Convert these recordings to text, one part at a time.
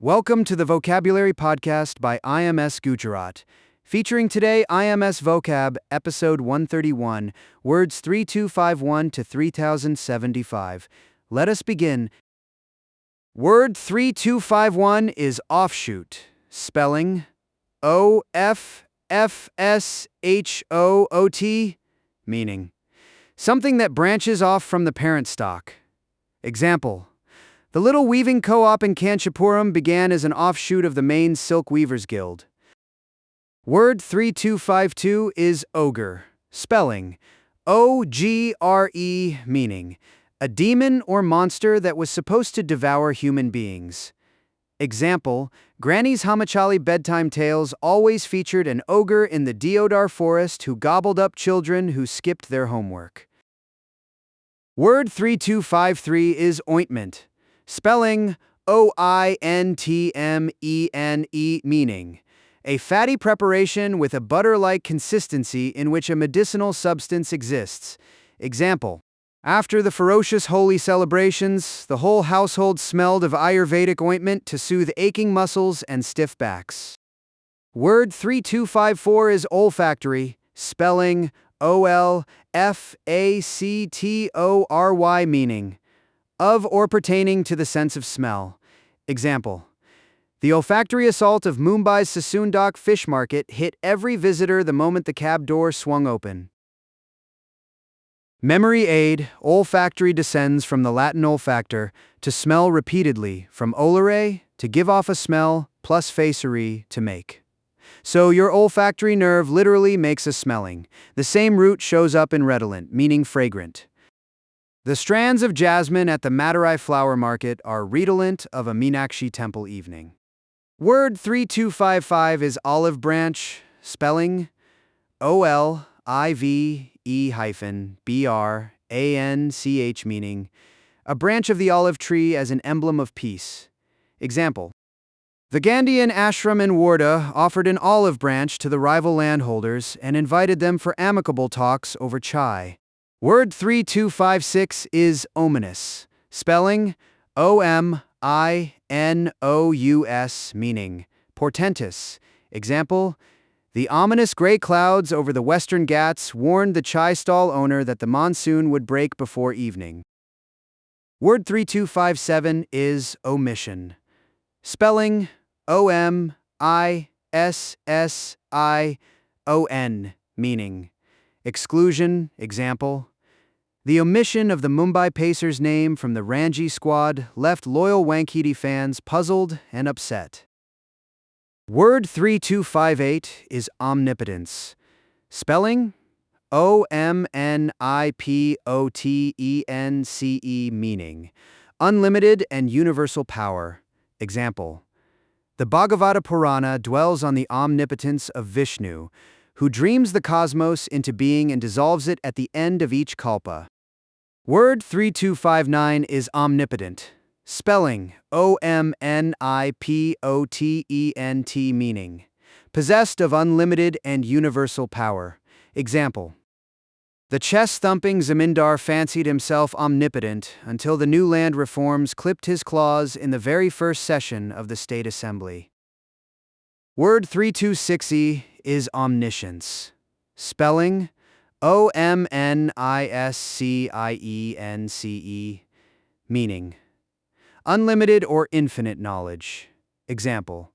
Welcome to the Vocabulary Podcast by IMS Gujarat. Featuring today IMS Vocab, Episode 131, words 3251 to 3075. Let us begin. Word 3251 is offshoot, spelling O-F-F-S-H-O-O-T, meaning something that branches off from the parent stock. Example: the Little Weaving Co-op in Kanchipuram began as an offshoot of the main Silk Weavers Guild. Word 3252 is ogre, spelling O-G-R-E, meaning a demon or monster that was supposed to devour human beings. Example: Granny's Hamachali bedtime tales always featured an ogre in the deodar forest who gobbled up children who skipped their homework. Word 3253 is ointment, spelling O-I-N-T-M-E-N-E, meaning a fatty preparation with a butter-like consistency in which a medicinal substance exists. Example: after the ferocious holy celebrations, the whole household smelled of Ayurvedic ointment to soothe aching muscles and stiff backs. Word 3254 is olfactory, spelling O-L-F-A-C-T-O-R-Y, meaning of or pertaining to the sense of smell. Example: the olfactory assault of Mumbai's Sasundak fish market hit every visitor the moment the cab door swung open. Memory aid, olfactory descends from the Latin olfactor, to smell repeatedly, from olere, to give off a smell, plus facere, to make. So your olfactory nerve literally makes a smelling. The same root shows up in redolent, meaning fragrant. The strands of jasmine at the Madurai flower market are redolent of a Meenakshi temple evening. Word 3255 is olive branch, spelling O-L-I-V-E-B-R-A-N-C-H, meaning a branch of the olive tree as an emblem of peace. Example: the Gandhian ashram in Wardha offered an olive branch to the rival landholders and invited them for amicable talks over chai. Word 3256 is ominous, spelling O-M-I-N-O-U-S, meaning portentous. Example: the ominous gray clouds over the Western Ghats warned the chai stall owner that the monsoon would break before evening. Word 3257 is omission, spelling O-M-I-S-S-I-O-N, meaning exclusion. Example: the omission of the Mumbai Pacers' name from the Ranji squad left loyal Wankhede fans puzzled and upset. Word 3258 is omnipotence, spelling O-M-N-I-P-O-T-E-N-C-E, meaning unlimited and universal power. Example: the Bhagavata Purana dwells on the omnipotence of Vishnu, who dreams the cosmos into being and dissolves it at the end of each kalpa. Word 3259 is omnipotent, spelling O-M-N-I-P-O-T-E-N-T, meaning possessed of unlimited and universal power. Example: the chest-thumping Zamindar fancied himself omnipotent until the new land reforms clipped his claws in the very first session of the State Assembly. Word 3260 is omniscience, spelling O-M-N-I-S-C-I-E-N-C-E, meaning unlimited or infinite knowledge. Example: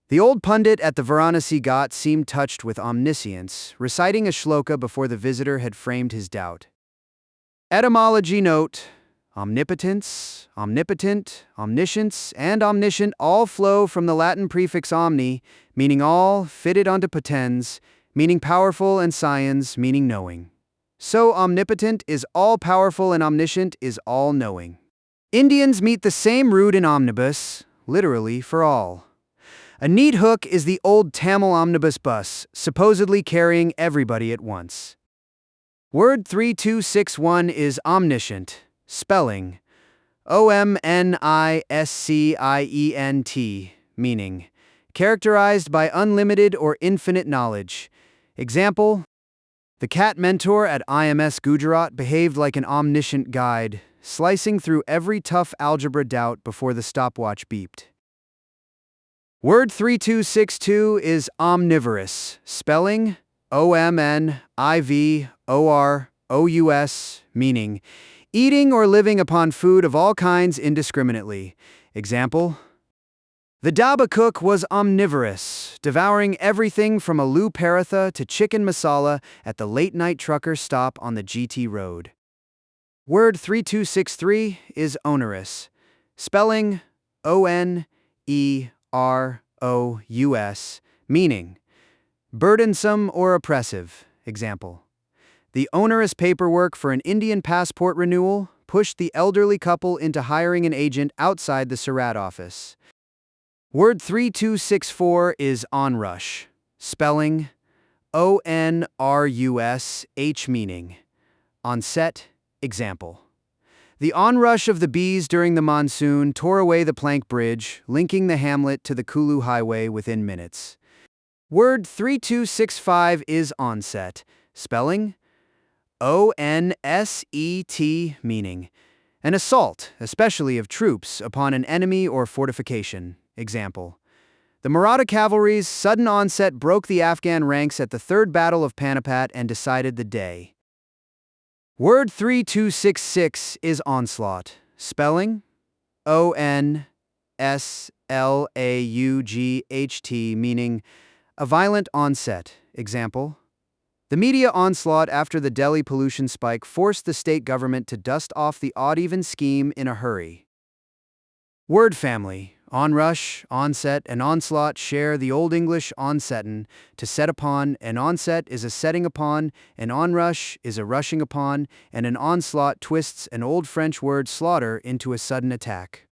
the old pundit at the Varanasi Ghat seemed touched with omniscience, reciting a shloka before the visitor had framed his doubt. Etymology note: omnipotence, omnipotent, omniscience, and omniscient all flow from the Latin prefix omni, meaning all, fitted onto potens, meaning powerful, and sciens, meaning knowing. So omnipotent is all-powerful and omniscient is all-knowing. Indians meet the same root in omnibus, literally for all. A neat hook is the old Tamil omnibus bus, supposedly carrying everybody at once. Word 3261 is omniscient, spelling O-M-N-I-S-C-I-E-N-T, meaning characterized by unlimited or infinite knowledge. Example: the cat mentor at IMS Gujarat behaved like an omniscient guide, slicing through every tough algebra doubt before the stopwatch beeped. Word 3262 is omnivorous, spelling Omnivorous, meaning eating or living upon food of all kinds indiscriminately. Example: the dhaba cook was omnivorous, devouring everything from aloo paratha to chicken masala at the late-night trucker stop on the GT road. Word 3263 is onerous, spelling Onerous, meaning burdensome or oppressive. Example: the onerous paperwork for an Indian passport renewal pushed the elderly couple into hiring an agent outside the Surat office. Word 3264 is onrush, spelling Onrush, meaning onset. Example: the onrush of the bees during the monsoon tore away the plank bridge, linking the hamlet to the Kulu highway within minutes. Word 3265 is onset, spelling Onset, meaning an assault, especially of troops, upon an enemy or fortification. Example: the Maratha cavalry's sudden onset broke the Afghan ranks at the Third Battle of Panipat and decided the day. Word 3266 is onslaught, spelling Onslaught, meaning a violent onset. Example: the media onslaught after the Delhi pollution spike forced the state government to dust off the odd-even scheme in a hurry. Word family: onrush, onset, and onslaught share the Old English onsetten, to set upon. An onset is a setting upon, an onrush is a rushing upon, and an onslaught twists an Old French word slaughter into a sudden attack.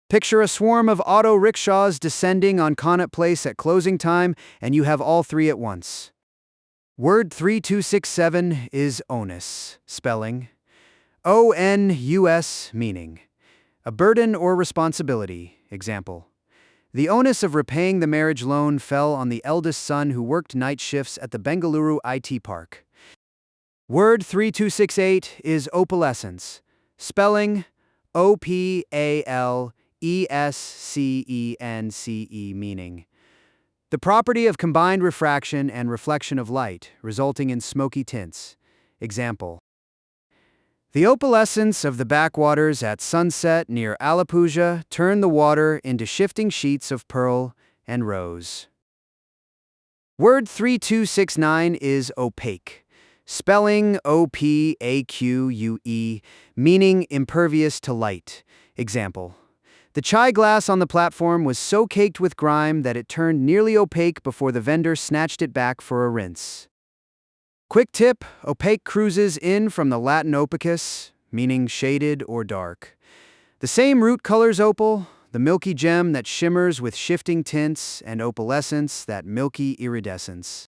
Picture a swarm of auto rickshaws descending on Connaught Place at closing time, and you have all three at once. Word 3267 is onus, spelling Onus, meaning a burden or responsibility. Example: the onus of repaying the marriage loan fell on the eldest son who worked night shifts at the Bengaluru IT park. Word 3268 is opalescence, spelling Opalescence, meaning the property of combined refraction and reflection of light, resulting in smoky tints. Example: the opalescence of the backwaters at sunset near Alappuzha turned the water into shifting sheets of pearl and rose. Word 3269 is opaque, spelling Opaque, meaning impervious to light. Example: the chai glass on the platform was so caked with grime that it turned nearly opaque before the vendor snatched it back for a rinse. Quick tip: opaque cruises in from the Latin opacus, meaning shaded or dark. The same root colors opal, the milky gem that shimmers with shifting tints, and opalescence, that milky iridescence.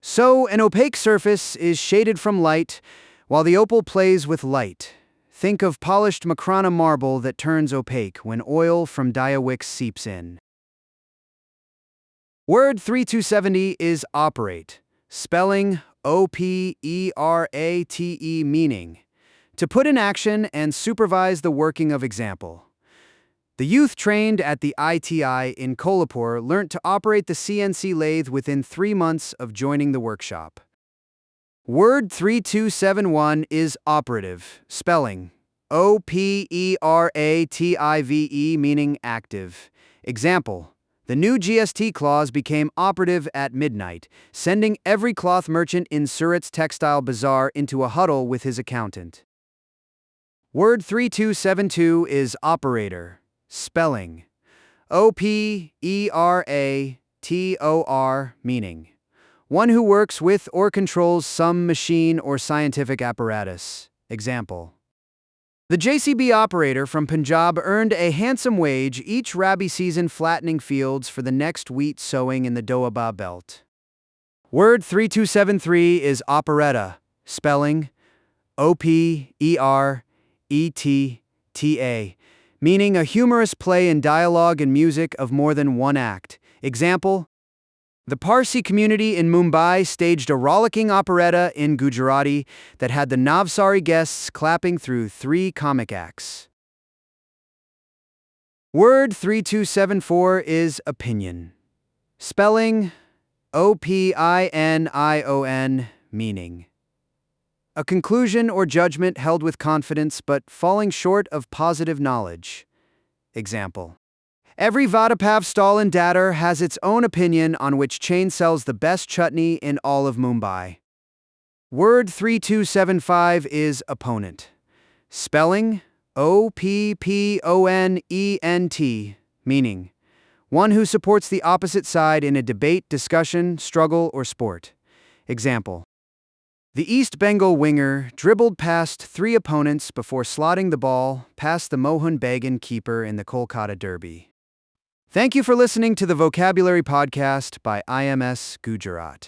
So, an opaque surface is shaded from light, while the opal plays with light. Think of polished Makrana marble that turns opaque when oil from Diawix seeps in. Word 3270 is operate, spelling Operate, meaning to put in action and supervise the working of. Example: the youth trained at the ITI in Kolhapur learnt to operate the CNC lathe within 3 months of joining the workshop. Word 3271 is operative, spelling Operative, meaning active. Example: the new GST clause became operative at midnight, sending every cloth merchant in Surat's textile bazaar into a huddle with his accountant. Word 3272 is operator, spelling Operator, meaning one who works with or controls some machine or scientific apparatus. Example: the JCB operator from Punjab earned a handsome wage each rabi season flattening fields for the next wheat sowing in the Doaba belt. Word 3273 is operetta, spelling Operetta, meaning a humorous play in dialogue and music of more than one act. Example: the Parsi community in Mumbai staged a rollicking operetta in Gujarati that had the Navsari guests clapping through 3 comic acts. Word 3274 is opinion. Spelling OPINION, meaning a conclusion or judgment held with confidence but falling short of positive knowledge. Example: every Vadapav stall in Dadar has its own opinion on which chain sells the best chutney in all of Mumbai. Word 3275 is opponent. Spelling OPPONENT, meaning one who supports the opposite side in a debate, discussion, struggle, or sport. Example: the East Bengal winger dribbled past 3 opponents before slotting the ball past the Mohun Bagan keeper in the Kolkata Derby. Thank you for listening to the Vocabulary Podcast by IMS Gujarat.